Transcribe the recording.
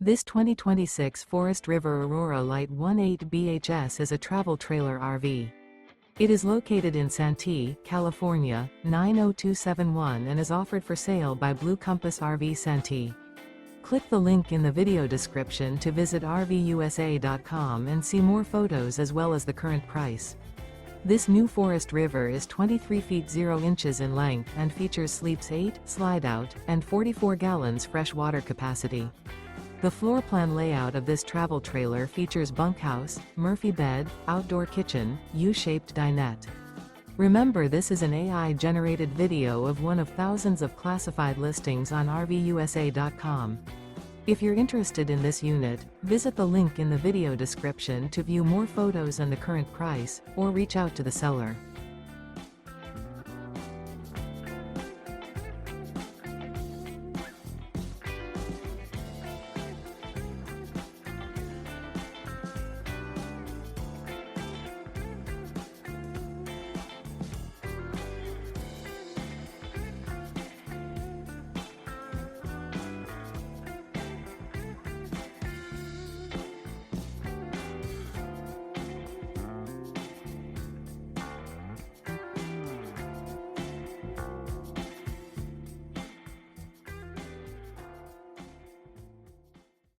This 2026 Forest River Aurora Light 18 BHS is a travel trailer RV. It is located in Santee, California, 90271 and is offered for sale by Blue Compass RV Santee. Click the link in the video description to visit RVUSA.com and see more photos as well as the current price. This new Forest River is 23 feet 0 inches in length and features sleeps 8, slide-out, and 44 gallons fresh water capacity. The floor plan layout of this travel trailer features bunkhouse, Murphy bed, outdoor kitchen, U-shaped dinette. Remember, this is an AI-generated video of one of thousands of classified listings on RVUSA.com. If you're interested in this unit, visit the link in the video description to view more photos and the current price, or reach out to the seller.